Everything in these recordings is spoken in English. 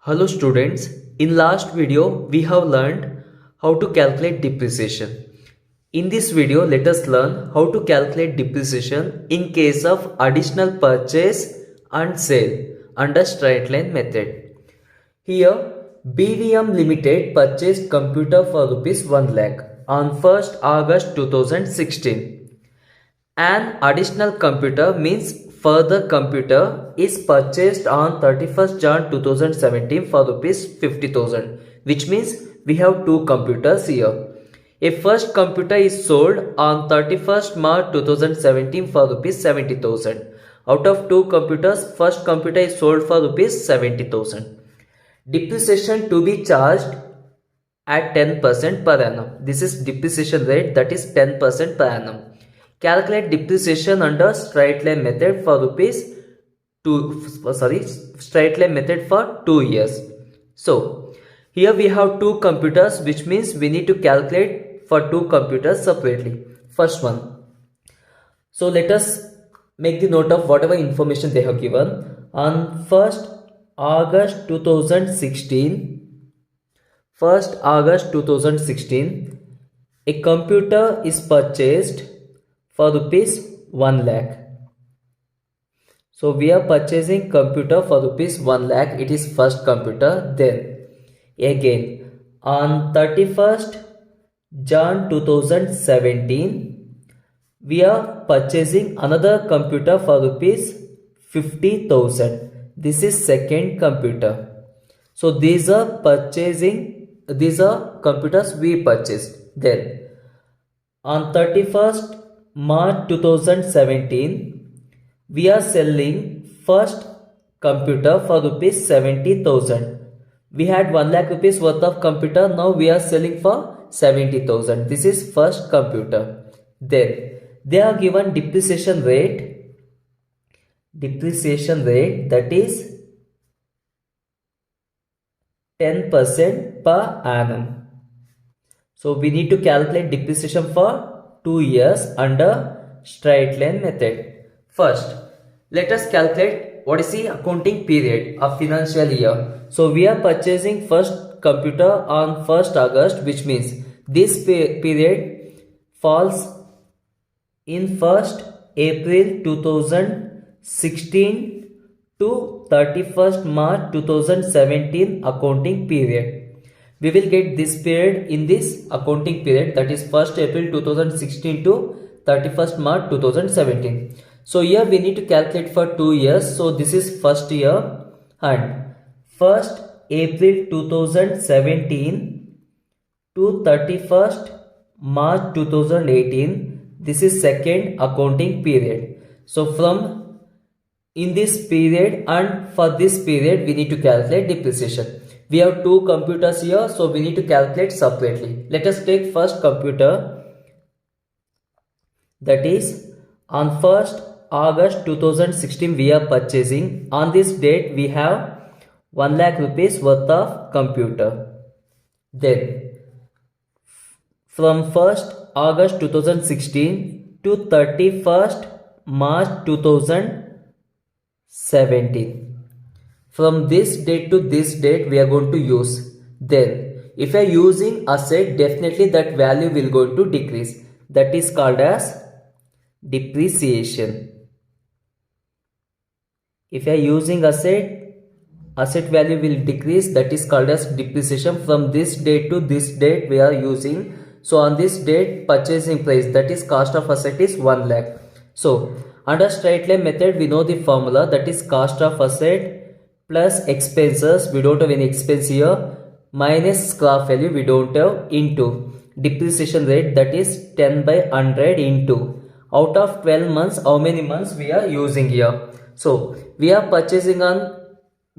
Hello students, in last video we have learned how to calculate depreciation. In this video let us learn how to calculate depreciation in case of additional purchase and sale under straight line method. Here BVM Limited purchased computer for rupees 1 lakh on 1st August 2016. An additional computer means further computer is purchased on 31st Jan 2017 for rupees 50,000, which means we have two computers here. A first computer is sold on 31st March 2017 for rupees 70,000. Out of two computers, first computer is sold for rupees 70,000. Depreciation to be charged at 10% per annum. This is depreciation rate, that is 10% per annum. Calculate depreciation under straight line method for straight line method for 2 years. So here we have two computers, which means we need to calculate for two computers separately. First one. So let us make the note of whatever information they have given. On 1st August 2016, a computer is purchased for rupees 1 lakh. So we are purchasing computer for rupees 1 lakh. It is first computer. Then again on 31st Jan 2017, we are purchasing another computer for rupees 50,000. This is second computer. So these are computers we purchased. Then on 31st March 2017, we are selling first computer for rupees 70,000. We had 1 lakh rupees worth of computer. Now we are selling for 70,000. This is first computer. Then they are given depreciation rate that is 10% per annum. So we need to calculate depreciation for 2 years under straight line method. First, let us calculate what is the accounting period of financial year. So we are purchasing first computer on 1st August, which means this period falls in 1st April 2016 to 31st March 2017 accounting period. We will get this period in this accounting period, that is 1st April 2016 to 31st March 2017. So here we need to calculate for 2 years. So this is first year, and 1st April 2017 to 31st March 2018. This is second accounting period. So from in this period and for this period we need to calculate depreciation. We have two computers here, so we need to calculate separately. Let us take first computer, that is on 1st August 2016 we are purchasing. On this date we have 1 lakh rupees worth of computer. Then from 1st August 2016 to 31st March 2017. From this date to this date we are going to use. Then if I am using asset, definitely that value will going to decrease. That is called as depreciation. If I am using asset value will decrease. That is called as depreciation. From this date to this date we are using. So on this date purchasing price, that is cost of asset, is 1 lakh. So under straight line method we know the formula, that is cost of asset plus expenses, we don't have any expense here, minus scrap value, we don't have, into depreciation rate, that is 10 by 100 into out of 12 months how many months we are using here. So we are purchasing on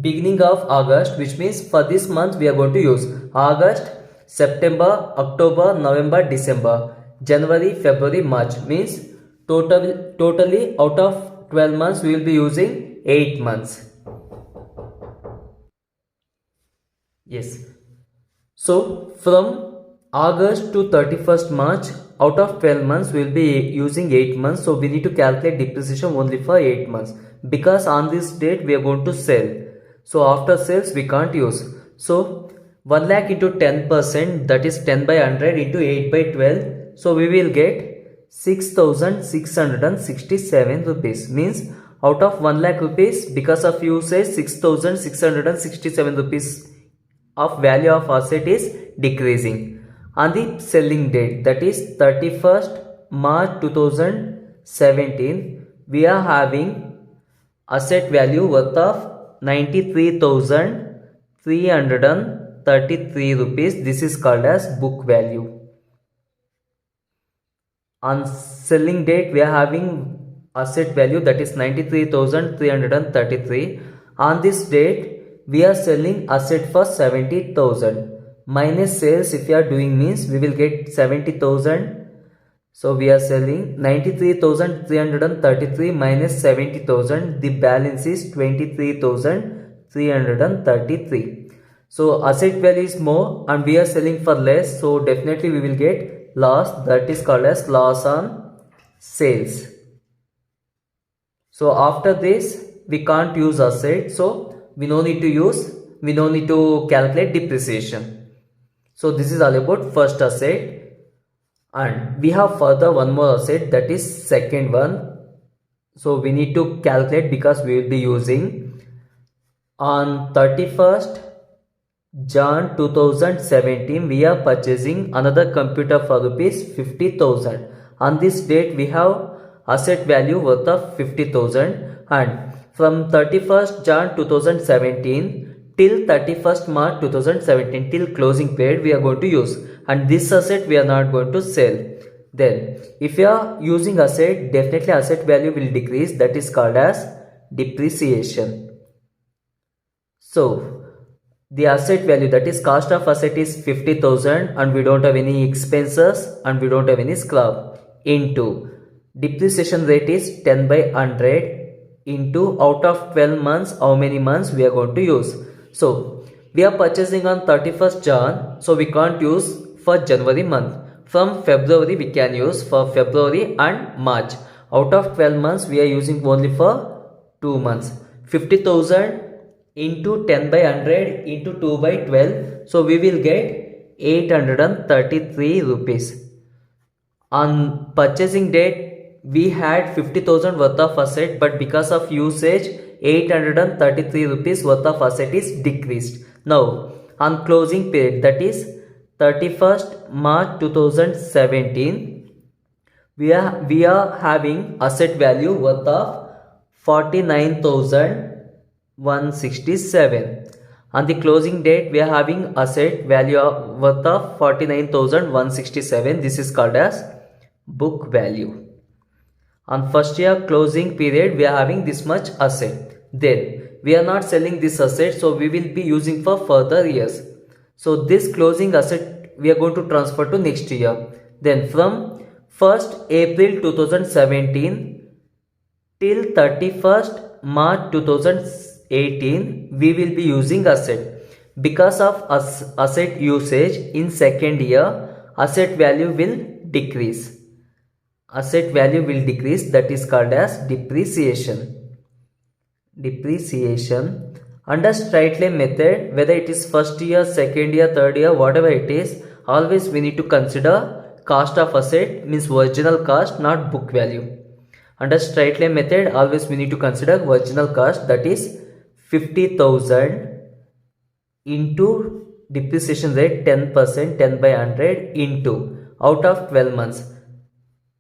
beginning of August, which means for this month we are going to use August, September, October, November, December, January, February, March, means totally out of 12 months we will be using 8 months. Yes. So from August to 31st March, out of 12 months we will be using 8 months. So we need to calculate depreciation only for 8 months, because on this date we are going to sell. So after sales we can't use. So 1 lakh into 10%, that is 10 by 100 into 8 by 12. So we will get 6,667 rupees. Means out of 1 lakh rupees, because of usage, 6,667 rupees of value of asset is decreasing. On the selling date, that is 31st March 2017, we are having asset value worth of 93,333 rupees. This is called as book value. On selling date, we are having asset value that is 93,333. On this date, we are selling asset for 70,000. Minus sales if you are doing means we will get 70,000. So we are selling 93,333 minus 70,000. The balance is 23,333. So asset value is more and we are selling for less. So definitely we will get loss, that is called as loss on sales. So after this we can't use asset. So we no need to calculate depreciation. So this is all about first asset. And we have further one more asset, that is second one. So we need to calculate because we will be using on 31st Jan 2017 we are purchasing another computer for rupees 50,000. On this date we have asset value worth of 50,000, and from 31st Jan 2017 till 31st March 2017 till closing period we are going to use, and this asset we are not going to sell. Then if you are using asset, definitely asset value will decrease, that is called as depreciation. So the asset value, that is cost of asset, is 50,000 and we don't have any expenses and we don't have any scrap, into depreciation rate is 10 by 100 into out of 12 months how many months we are going to use. So we are purchasing on 31st Jan, so we can't use for January month. From February we can use for February and March. Out of 12 months we are using only for 2 months. 50,000 into 10 by 100 into 2 by 12. So we will get 833 rupees. On purchasing date we had 50,000 worth of asset, but because of usage 833 rupees worth of asset is decreased. Now on closing period, that is 31st March 2017, we are having asset value worth of 49,167. On the closing date we are having asset value worth of 49,167. This is called as book value. On first year closing period we are having this much asset. Then we are not selling this asset, so we will be using for further years. So this closing asset we are going to transfer to next year. Then from 1st April 2017 till 31st March 2018 we will be using asset. Because of asset usage in second year, asset value will decrease. Asset value will decrease, that is called as depreciation. Depreciation under straight line method, whether it is first year, second year, third year, whatever it is, always we need to consider cost of asset, means original cost, not book value. Under straight line method always we need to consider original cost, that is 50,000 into depreciation rate 10%, 10 by 100 into out of 12 months.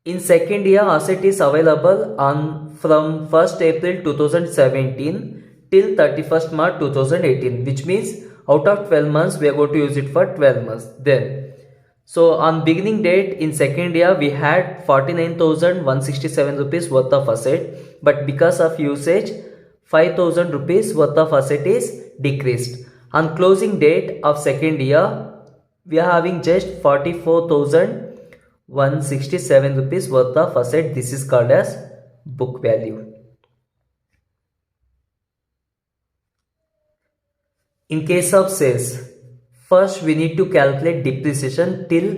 In second year asset is available on from 1st April 2017 till 31st March 2018, which means out of 12 months we are going to use it for 12 months. Then so on beginning date in second year we had 49,167 rupees worth of asset, but because of usage 5,000 rupees worth of asset is decreased. On closing date of second year we are having just 44,167 rupees worth of asset. This is called as book value. In case of sales, first we need to calculate depreciation till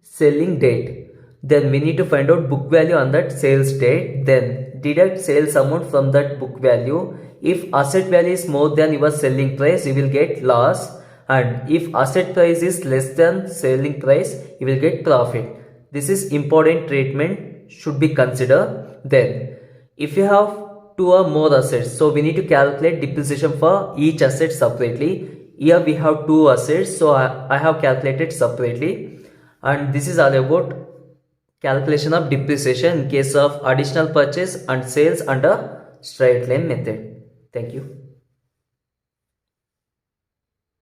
selling date. Then we need to find out book value on that sales date. Then deduct sales amount from that book value. if asset value is more than your selling price, you will get loss, and if asset price is less than selling price, you will get profit. This is important treatment should be considered. Then if you have two or more assets, so we need to calculate depreciation for each asset separately. Here we have two assets, so I have calculated separately, and this is all about calculation of depreciation in case of additional purchase and sales under straight line method. Thank you.